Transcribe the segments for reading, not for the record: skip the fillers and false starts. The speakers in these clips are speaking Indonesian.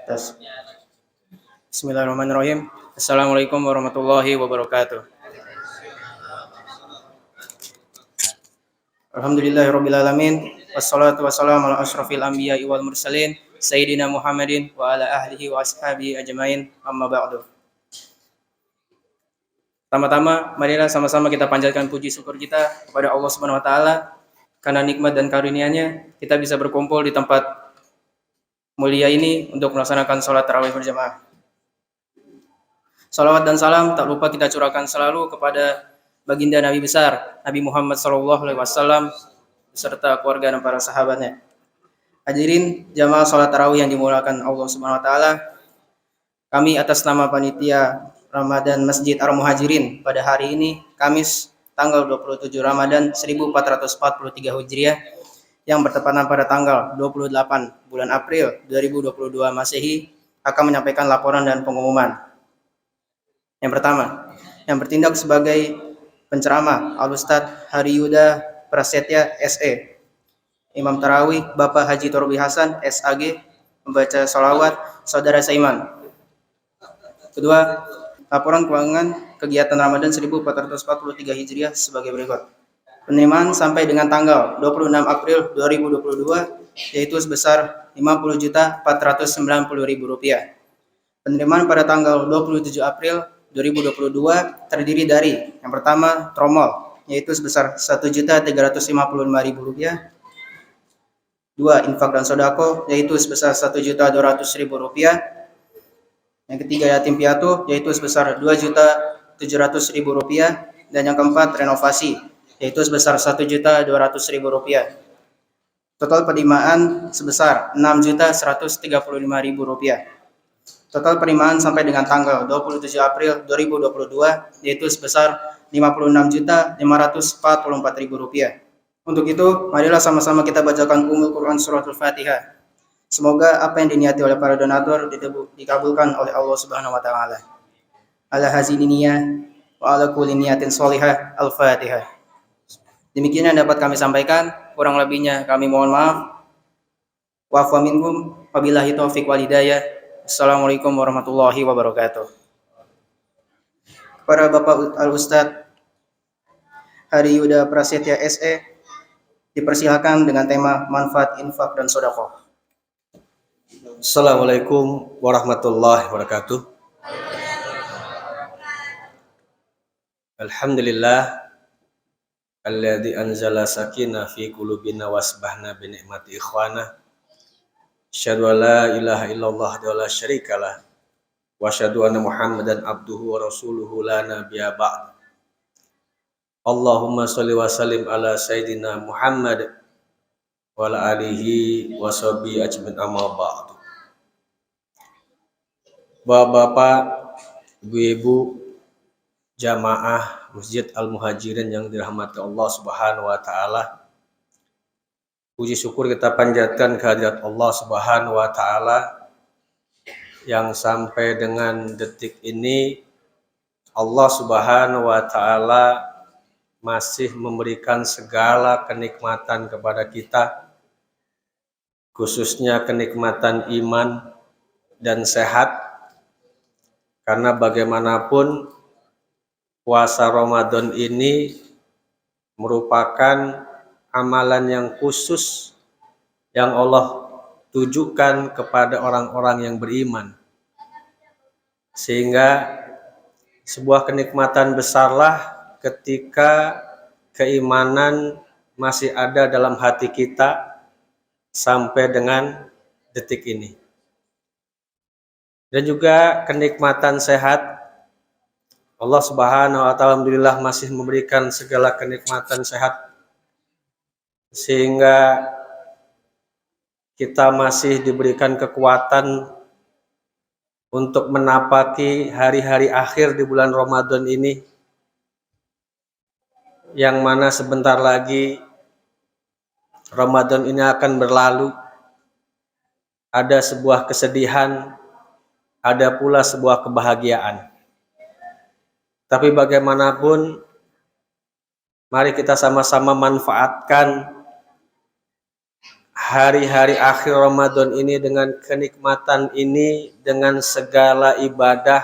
Tes. Bismillahirrahmanirrahim. Assalamualaikum warahmatullahi wabarakatuh. Alhamdulillahirrabbilalamin. Wassalatu wassalamu ala ashrafil anbiya'i wal mursalin Sayyidina Muhammadin wa ala ahlihi wa ashabihi ajmain, amma ba'du. Pertama-tama, marilah sama-sama kita panjatkan puji syukur kita kepada Allah Subhanahu wa taala karena nikmat dan karunia-Nya kita bisa berkumpul di tempat mulia ini untuk melaksanakan sholat tarawih berjamaah. Salawat dan salam tak lupa kita curahkan selalu kepada baginda Nabi besar Nabi Muhammad SAW beserta keluarga dan para sahabatnya. Hadirin jamaah sholat tarawih yang dimuliakan Allah Subhanahu wa taala. Kami atas nama panitia Ramadan Masjid Ar-Muhajirin pada hari ini Kamis tanggal 27 Ramadan 1443 Hijriah yang bertepatan pada tanggal 28 bulan April 2022 Masehi akan menyampaikan laporan dan pengumuman. Yang pertama, yang bertindak sebagai penceramah Al-Ustadz Hariyuda Prasetya SE. Imam Tarawih Bapak Haji Torbi Hasan SAG. Membaca sholawat Saudara Saiman. Kedua, laporan keuangan kegiatan Ramadan 1443 Hijriah sebagai berikut. Penerimaan sampai dengan tanggal 26 April 2022 yaitu sebesar Rp50.490.000. Penerimaan pada tanggal 27 April 2022 terdiri dari yang pertama tromol yaitu sebesar Rp1.355.000. Dua, infak dan sodako yaitu sebesar Rp1.200.000. Yang ketiga, yatim piatu yaitu sebesar Rp2.700.000. Dan yang keempat, renovasi yaitu sebesar Rp1.200.000. Total penerimaan sebesar Rp6.135.000. Total penerimaan sampai dengan tanggal 27 April 2022 yaitu sebesar Rp56.544.000. Untuk itu, marilah sama-sama kita bacakan Ummul Quran Suratul Fatihah. Semoga apa yang diniati oleh para donatur dikabulkan oleh Allah Subhanahu wa taala. Ala haziniyah wa ala kulli niyatin sholihah. Al-Fatihah. Demikian yang dapat kami sampaikan, kurang lebihnya kami mohon maaf. Wa afu minkum, wabillahi taufiq wal hidayah. Assalamualaikum warahmatullahi wabarakatuh. Para Bapak Al-Ustadz Hariyuda Prasetya SE dipersilakan dengan tema manfaat infak dan sedekah. Assalamualaikum warahmatullahi wabarakatuh. Alhamdulillah alladzi anzala sakinah fi qulubina wasbahna bi ni'mati ikhwana. Asyhadu an la ilaha illallah wa la syarikalah wa asyhadu anna Muhammadan abduhu wa rasuluhu la nabiyya ba'd. Allahumma shalli wa sallim ala sayyidina Muhammad wa ala alihi wa sahbihi ajmain amma ba'du. Bapak-bapak, ibu-ibu, jamaah Masjid Al-Muhajirin yang dirahmati Allah Subhanahu wa taala. Puji syukur kita panjatkan kehadirat Allah Subhanahu wa taala yang sampai dengan detik ini Allah Subhanahu wa taala masih memberikan segala kenikmatan kepada kita, khususnya kenikmatan iman dan sehat. Karena bagaimanapun puasa Ramadan ini merupakan amalan yang khusus yang Allah tujukan kepada orang-orang yang beriman, sehingga sebuah kenikmatan besarlah ketika keimanan masih ada dalam hati kita sampai dengan detik ini. Dan juga kenikmatan sehat, Allah Subhanahu wa taala alhamdulillah masih memberikan segala kenikmatan sehat sehingga kita masih diberikan kekuatan untuk menapaki hari-hari akhir di bulan Ramadan ini, yang mana sebentar lagi Ramadan ini akan berlalu. Ada sebuah kesedihan, ada pula sebuah kebahagiaan. Tapi bagaimanapun, mari kita sama-sama manfaatkan hari-hari akhir Ramadan ini dengan kenikmatan ini, dengan segala ibadah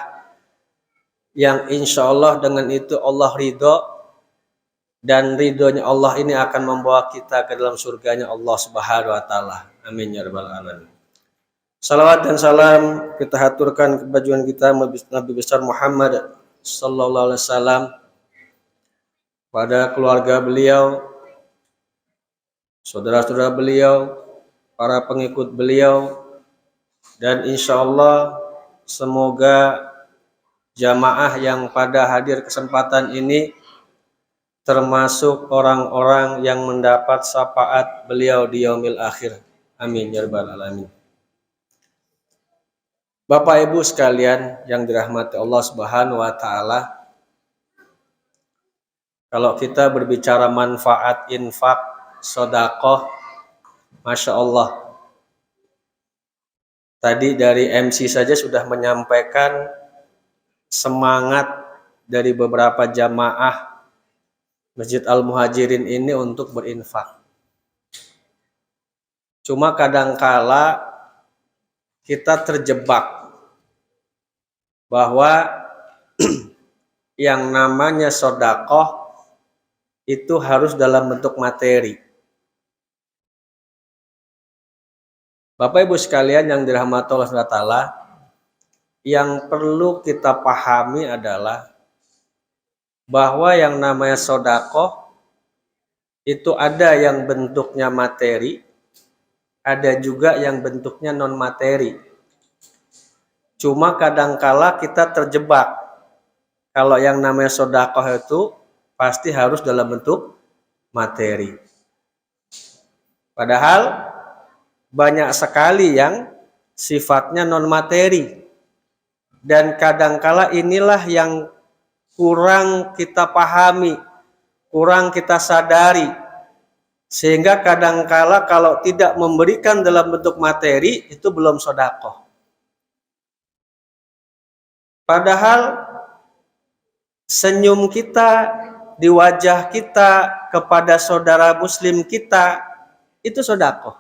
yang insya Allah dengan itu Allah ridho, dan ridhonya Allah ini akan membawa kita ke dalam surganya Allah Subhanahu wa taala. Amin ya rabbal alamin. Salawat dan salam kita haturkan kebajuan kita Nabi besar Muhammad sallallahu alaihi wasallam, pada keluarga beliau, saudara-saudara beliau, para pengikut beliau, dan insya Allah semoga jamaah yang pada hadir kesempatan ini termasuk orang-orang yang mendapat syafaat beliau di yaumil akhir. Amin ya rabbal alamin. Bapak Ibu sekalian yang dirahmati Allah Subhanahu wa taala, kalau kita berbicara manfaat infak, sedekah, Masya Allah. Tadi dari MC saja sudah menyampaikan semangat dari beberapa jamaah Masjid Al-Muhajirin ini untuk berinfak. Cuma kadangkala kita terjebak bahwa yang namanya sedekah itu harus dalam bentuk materi. Bapak Ibu sekalian yang dirahmati Allah SWT, yang perlu kita pahami adalah bahwa yang namanya sedekah itu ada yang bentuknya materi, ada juga yang bentuknya non materi. Cuma kadangkala kita terjebak kalau yang namanya sedekah itu pasti harus dalam bentuk materi. Padahal banyak sekali yang sifatnya non materi, dan kadangkala inilah yang kurang kita pahami, kurang kita sadari, sehingga kadangkala kalau tidak memberikan dalam bentuk materi itu belum sedekah. Padahal senyum kita di wajah kita kepada saudara muslim kita itu sedekah.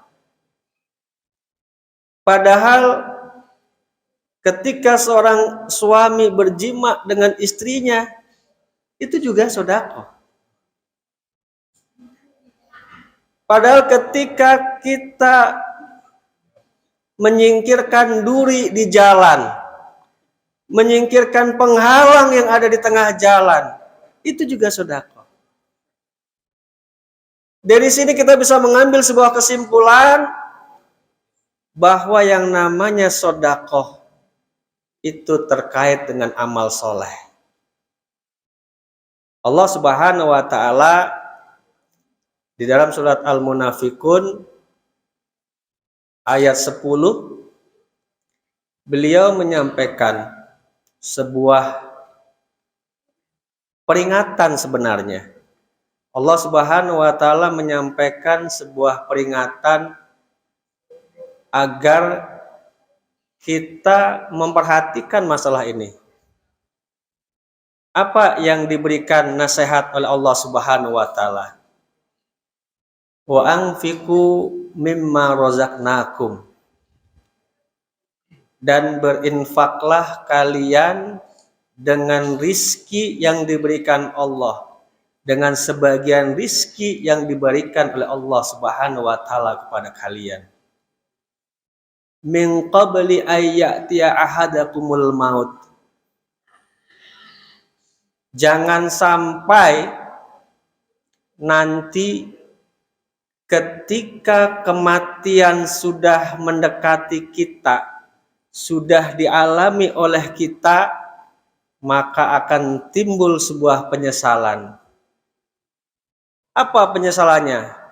Padahal ketika seorang suami berjima dengan istrinya, itu juga sedekah. Padahal ketika kita menyingkirkan duri di jalan, menyingkirkan penghalang yang ada di tengah jalan, itu juga sedekah. Dari sini kita bisa mengambil sebuah kesimpulan bahwa yang namanya sedekah itu terkait dengan amal soleh. Allah Subhanahu wa taala di dalam surat Al-Munafikun ayat 10, beliau menyampaikan sebuah peringatan sebenarnya. Allah Subhanahu wa taala menyampaikan sebuah peringatan agar kita memperhatikan masalah ini. Apa yang diberikan nasihat oleh Allah Subhanahu wa taala? Wa anfiqu mimma razaqnakum. Dan berinfaklah kalian dengan rizki yang diberikan Allah, dengan sebagian rizki yang diberikan oleh Allah Subhanahu wa taala kepada kalian. Min qabli ayyatiya ahadakumul maut. Jangan sampai nanti ketika kematian sudah mendekati kita, sudah dialami oleh kita, maka akan timbul sebuah penyesalan. Apa penyesalannya?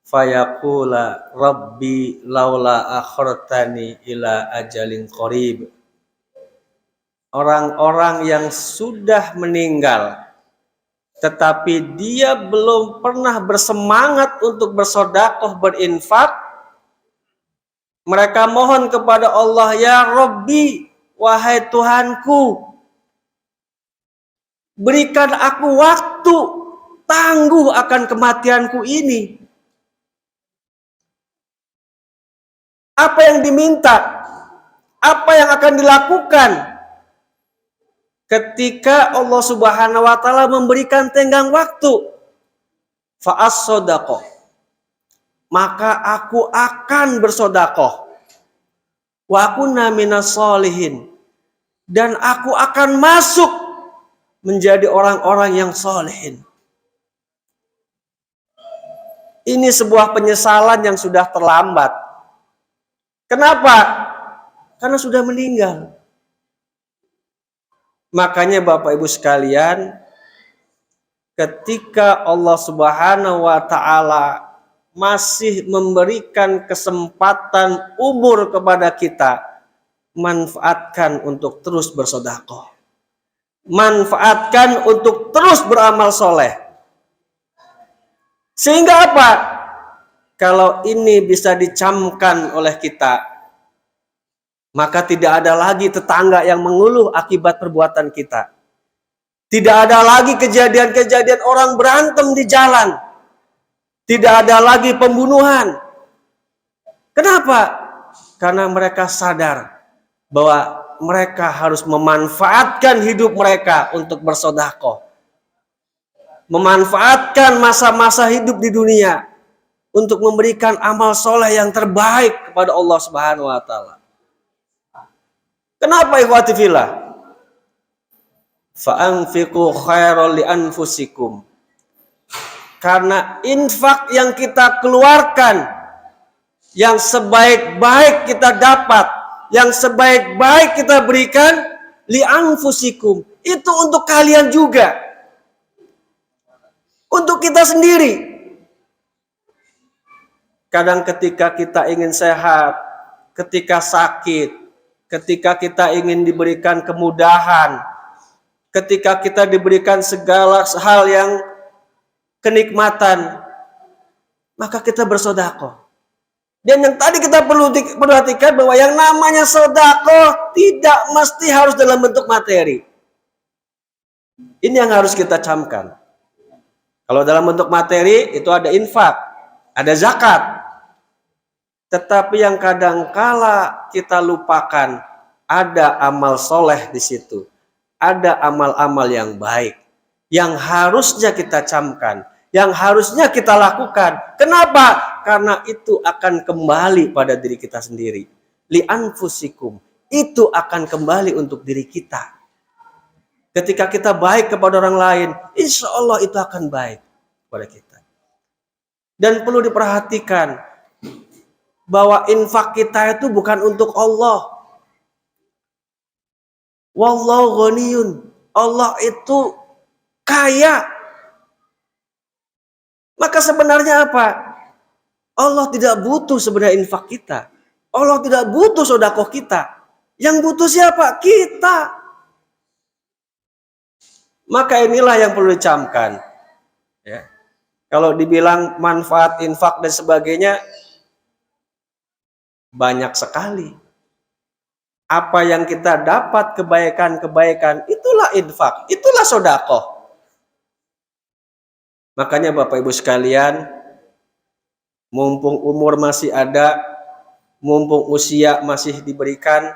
Fayaqula rabbi laula akhartani ila ajalin qarib. Orang-orang yang sudah meninggal tetapi dia belum pernah bersemangat untuk bersedekah, berinfak, mereka mohon kepada Allah, ya Rabbi, wahai Tuhanku, berikan aku waktu, tangguh akan kematianku ini. Apa yang diminta? Apa yang akan dilakukan ketika Allah Subhanahu wa taala memberikan tenggang waktu? Fa'as-sodaqoh, maka aku akan bersodakoh. Wa kunna minas solihin, dan aku akan masuk menjadi orang-orang yang solehin. Ini sebuah penyesalan yang sudah terlambat. Kenapa? Karena sudah meninggal. Makanya Bapak Ibu sekalian, ketika Allah Subhanahu wa taala masih memberikan kesempatan umur kepada kita, manfaatkan untuk terus bersedekah. Manfaatkan untuk terus beramal soleh. Sehingga apa? Kalau ini bisa dicamkan oleh kita, maka tidak ada lagi tetangga yang mengeluh akibat perbuatan kita. Tidak ada lagi kejadian-kejadian orang berantem di jalan. Tidak ada lagi pembunuhan. Kenapa? Karena mereka sadar bahwa mereka harus memanfaatkan hidup mereka untuk bersedekah. Memanfaatkan masa-masa hidup di dunia untuk memberikan amal soleh yang terbaik kepada Allah Subhanahu wa taala. Kenapa ikhwati fillah? Fa'anfiqu khairan li anfusikum. Karena infak yang kita keluarkan, yang sebaik-baik kita dapat, yang sebaik-baik kita berikan, li anfusikum, itu untuk kalian juga. Untuk kita sendiri. Kadang ketika kita ingin sehat, ketika sakit, ketika kita ingin diberikan kemudahan, ketika kita diberikan segala hal yang kenikmatan, maka kita bersedekah. Dan yang tadi kita perlu perhatikan bahwa yang namanya sedekah tidak mesti harus dalam bentuk materi. Ini yang harus kita camkan. Kalau dalam bentuk materi itu ada infak, ada zakat. Tetapi yang kadangkala kita lupakan, ada amal soleh di situ. Ada amal-amal yang baik yang harusnya kita camkan, yang harusnya kita lakukan. Kenapa? Karena itu akan kembali pada diri kita sendiri. Li anfusikum, itu akan kembali untuk diri kita. Ketika kita baik kepada orang lain, insya Allah itu akan baik kepada kita. Dan perlu diperhatikan bahwa infak kita itu bukan untuk Allah. Wallahu ghaniyun. Allah itu kaya. Maka sebenarnya apa? Allah tidak butuh sebenarnya infak kita. Allah tidak butuh sedekah kita. Yang butuh siapa? Kita. Maka inilah yang perlu dicamkan. Ya. Kalau dibilang manfaat infak dan sebagainya, banyak sekali. Apa yang kita dapat kebaikan-kebaikan, itulah infak, itulah sedekah. Makanya Bapak Ibu sekalian, mumpung umur masih ada, mumpung usia masih diberikan,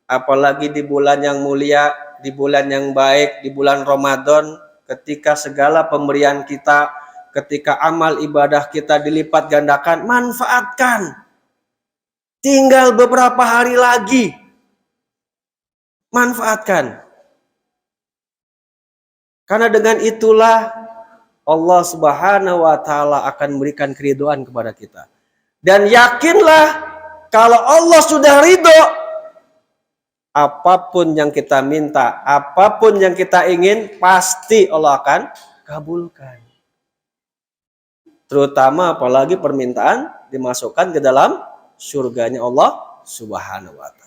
apalagi di bulan yang mulia, di bulan yang baik, di bulan Ramadan, ketika segala pemberian kita, ketika amal ibadah kita dilipat gandakan, manfaatkan. Tinggal beberapa hari lagi. Manfaatkan. Karena dengan itulah Allah Subhanahu wa taala akan memberikan keridhaan kepada kita. Dan yakinlah kalau Allah sudah ridho, apapun yang kita minta, apapun yang kita ingin, pasti Allah akan kabulkan. Terutama apalagi permintaan dimasukkan ke dalam surganya Allah Subhanahu wa taala.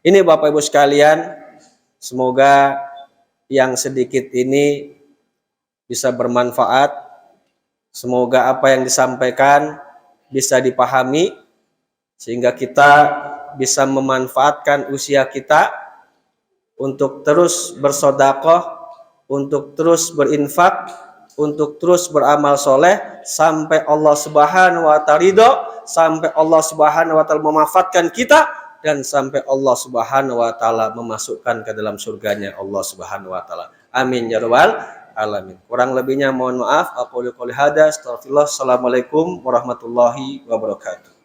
Ini Bapak Ibu sekalian, semoga yang sedikit ini bisa bermanfaat. Semoga apa yang disampaikan bisa dipahami sehingga kita bisa memanfaatkan usia kita untuk terus bersedekah, untuk terus berinfak, untuk terus beramal soleh sampai Allah Subhanahu wa taala ridho, sampai Allah Subhanahu wa taala memafatkan kita dan sampai Allah Subhanahu wa taala memasukkan ke dalam surganya Allah Subhanahu wa taala. Amin ya rabbal alamin. Kurang lebihnya mohon maaf. Aku qouli hada, astagfirullah. Assalamualaikum warahmatullahi wabarakatuh.